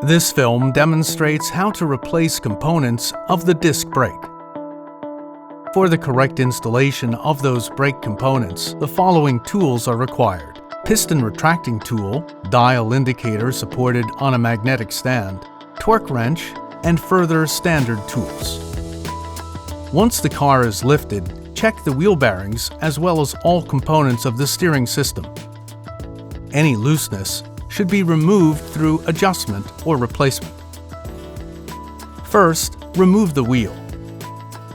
This film demonstrates how to replace components of the disc brake. For the correct installation of those brake components, the following tools are required: piston retracting tool, dial indicator supported on a magnetic stand, torque wrench, and further standard tools. Once the car is lifted, check the wheel bearings as well as all components of the steering system. Any looseness should be removed through adjustment or replacement. First, remove the wheel.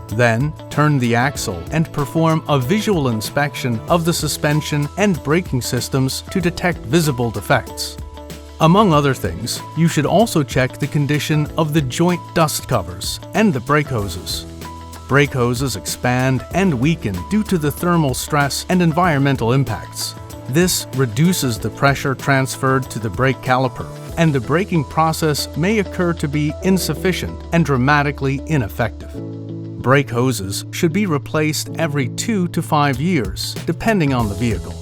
Then, turn the axle and perform a visual inspection of the suspension and braking systems to detect visible defects. Among other things, you should also check the condition of the joint dust covers and the brake hoses. Brake hoses expand and weaken due to the thermal stress and environmental impacts. This reduces the pressure transferred to the brake caliper, and the braking process may occur to be insufficient and dramatically ineffective. Brake hoses should be replaced every 2 to 5 years, depending on the vehicle.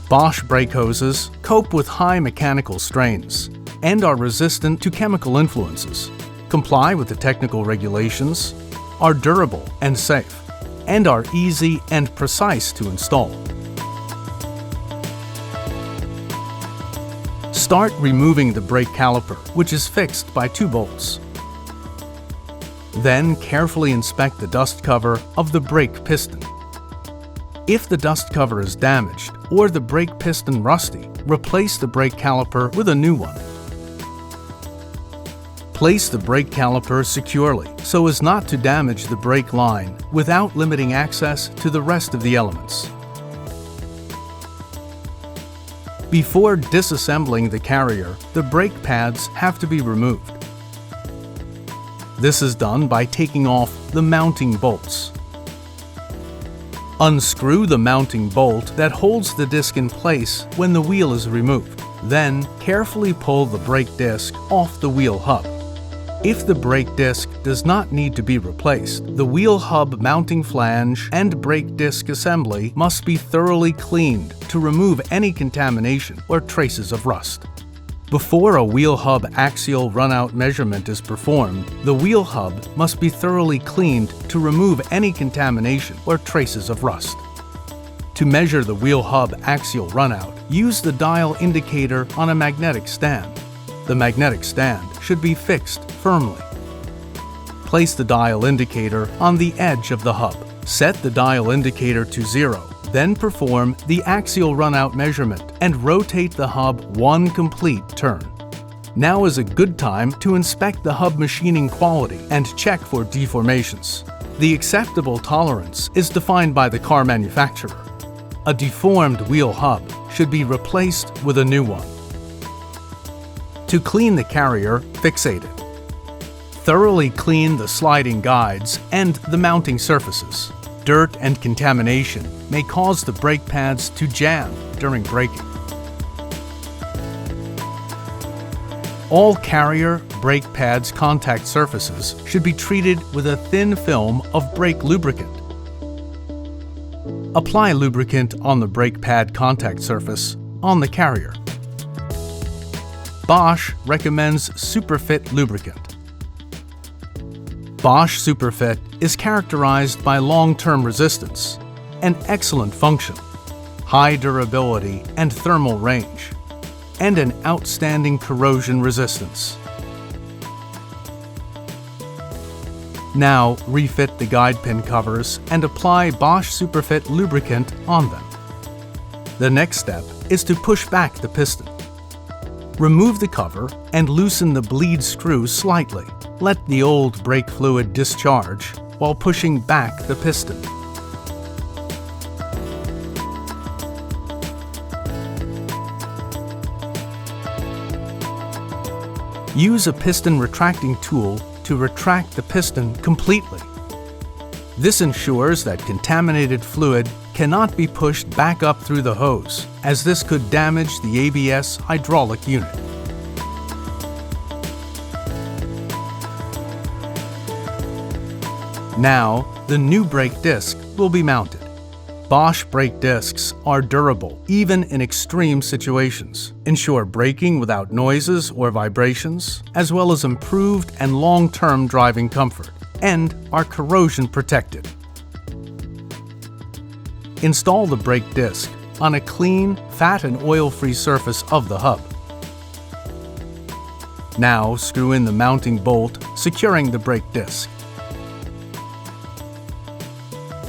Bosch brake hoses cope with high mechanical strains and are resistant to chemical influences, comply with the technical regulations, are durable and safe, and are easy and precise to install. Start removing the brake caliper, which is fixed by 2 bolts. Then carefully inspect the dust cover of the brake piston. If the dust cover is damaged or the brake piston rusty, replace the brake caliper with a new one. Place the brake caliper securely so as not to damage the brake line without limiting access to the rest of the elements. Before disassembling the carrier, the brake pads have to be removed. This is done by taking off the mounting bolts. Unscrew the mounting bolt that holds the disc in place when the wheel is removed. Then, carefully pull the brake disc off the wheel hub. If the brake disc does not need to be replaced, the wheel hub mounting flange and brake disc assembly must be thoroughly cleaned to remove any contamination or traces of rust. Before a wheel hub axial runout measurement is performed, the wheel hub must be thoroughly cleaned to remove any contamination or traces of rust. To measure the wheel hub axial runout, use the dial indicator on a magnetic stand. The magnetic stand should be fixed firmly. Place the dial indicator on the edge of the hub. Set the dial indicator to 0. Then perform the axial runout measurement and rotate the hub 1 complete turn. Now is a good time to inspect the hub machining quality and check for deformations. The acceptable tolerance is defined by the car manufacturer. A deformed wheel hub should be replaced with a new one. To clean the carrier, fixate it. Thoroughly clean the sliding guides and the mounting surfaces. Dirt and contamination may cause the brake pads to jam during braking. All carrier brake pads contact surfaces should be treated with a thin film of brake lubricant. Apply lubricant on the brake pad contact surface on the carrier. Bosch recommends Superfit lubricant. Bosch Superfit is characterized by long-term resistance, an excellent function, high durability and thermal range, and an outstanding corrosion resistance. Now refit the guide pin covers and apply Bosch Superfit lubricant on them. The next step is to push back the piston. Remove the cover and loosen the bleed screw slightly. Let the old brake fluid discharge while pushing back the piston. Use a piston retracting tool to retract the piston completely. This ensures that contaminated fluid cannot be pushed back up through the hose, as this could damage the ABS hydraulic unit. Now, the new brake disc will be mounted. Bosch brake discs are durable, even in extreme situations, ensure braking without noises or vibrations, as well as improved and long-term driving comfort, and are corrosion protected. Install the brake disc on a clean, fat and oil-free surface of the hub. Now screw in the mounting bolt, securing the brake disc.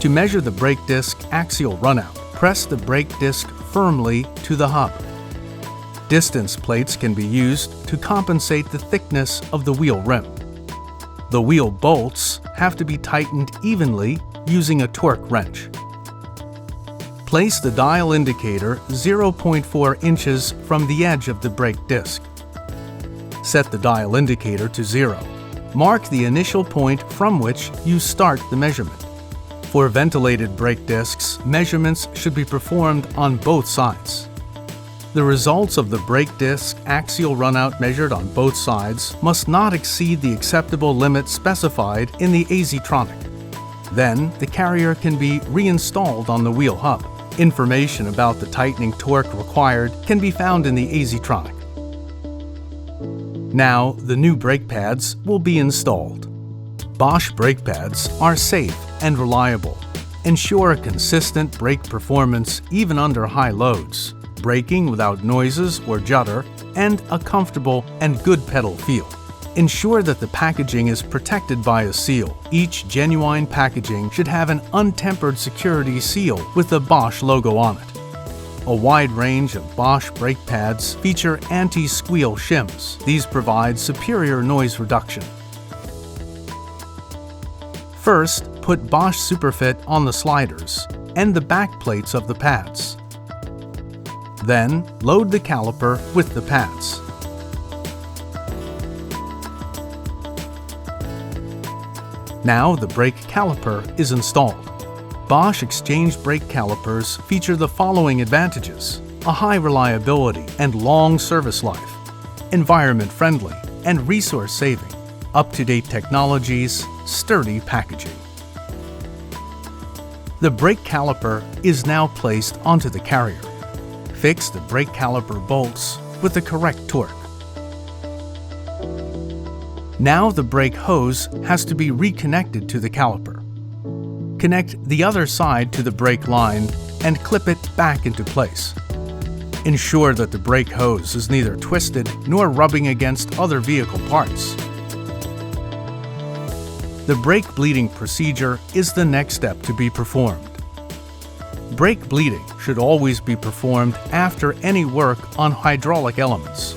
To measure the brake disc axial runout, press the brake disc firmly to the hub. Distance plates can be used to compensate the thickness of the wheel rim. The wheel bolts have to be tightened evenly using a torque wrench. Place the dial indicator 0.4 inches from the edge of the brake disc. Set the dial indicator to 0. Mark the initial point from which you start the measurement. For ventilated brake discs, measurements should be performed on both sides. The results of the brake disc axial runout measured on both sides must not exceed the acceptable limit specified in the AZtronic. Then, the carrier can be reinstalled on the wheel hub. Information about the tightening torque required can be found in the AZtronic. Now, the new brake pads will be installed. Bosch brake pads are safe and reliable, ensure a consistent brake performance even under high loads, braking without noises or judder, and a comfortable and good pedal feel. Ensure that the packaging is protected by a seal. Each genuine packaging should have an untempered security seal with the Bosch logo on it. A wide range of Bosch brake pads feature anti-squeal shims. These provide superior noise reduction. First, put Bosch Superfit on the sliders and the back plates of the pads. Then, load the caliper with the pads. Now the brake caliper is installed. Bosch Exchange brake calipers feature the following advantages: a high reliability and long service life, environment-friendly and resource-saving, up-to-date technologies, sturdy packaging. The brake caliper is now placed onto the carrier. Fix the brake caliper bolts with the correct torque. Now the brake hose has to be reconnected to the caliper. Connect the other side to the brake line and clip it back into place. Ensure that the brake hose is neither twisted nor rubbing against other vehicle parts. The brake bleeding procedure is the next step to be performed. Brake bleeding should always be performed after any work on hydraulic elements.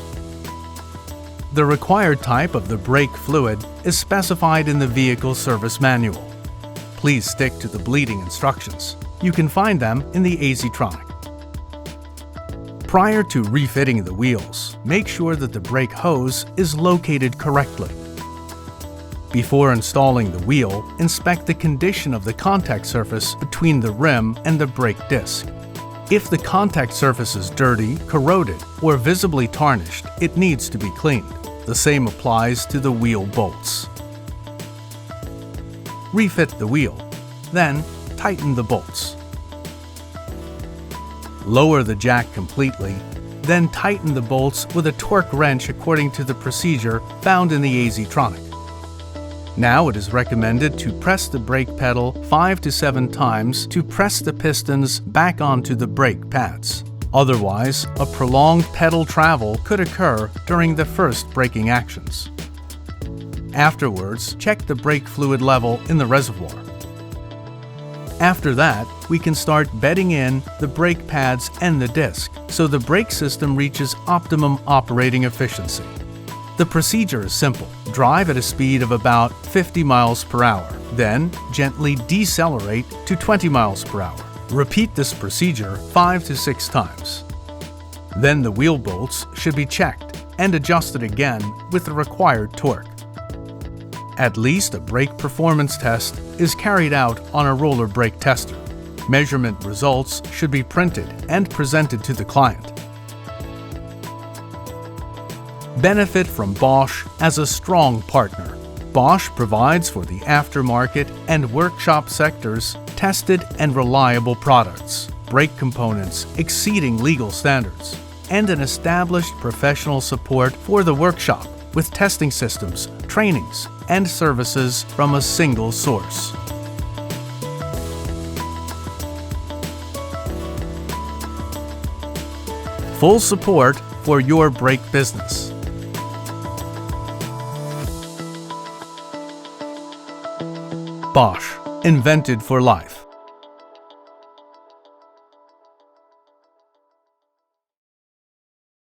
The required type of the brake fluid is specified in the vehicle service manual. Please stick to the bleeding instructions. You can find them in the AZtronic. Prior to refitting the wheels, make sure that the brake hose is located correctly. Before installing the wheel, inspect the condition of the contact surface between the rim and the brake disc. If the contact surface is dirty, corroded, or visibly tarnished, it needs to be cleaned. The same applies to the wheel bolts. Refit the wheel, then tighten the bolts. Lower the jack completely, then tighten the bolts with a torque wrench according to the procedure found in the AZtronic. Now it is recommended to press the brake pedal 5 to 7 times to press the pistons back onto the brake pads. Otherwise, a prolonged pedal travel could occur during the first braking actions. Afterwards, check the brake fluid level in the reservoir. After that, we can start bedding in the brake pads and the disc so the brake system reaches optimum operating efficiency. The procedure is simple. Drive at a speed of about 50 miles per hour, then gently decelerate to 20 miles per hour. Repeat this procedure 5 to 6 times. Then the wheel bolts should be checked and adjusted again with the required torque. At least a brake performance test is carried out on a roller brake tester. Measurement results should be printed and presented to the client. Benefit from Bosch as a strong partner. Bosch provides for the aftermarket and workshop sectors tested and reliable products, brake components exceeding legal standards, and an established professional support for the workshop with testing systems, trainings, and services from a single source. Full support for your brake business. Bosch, invented for life.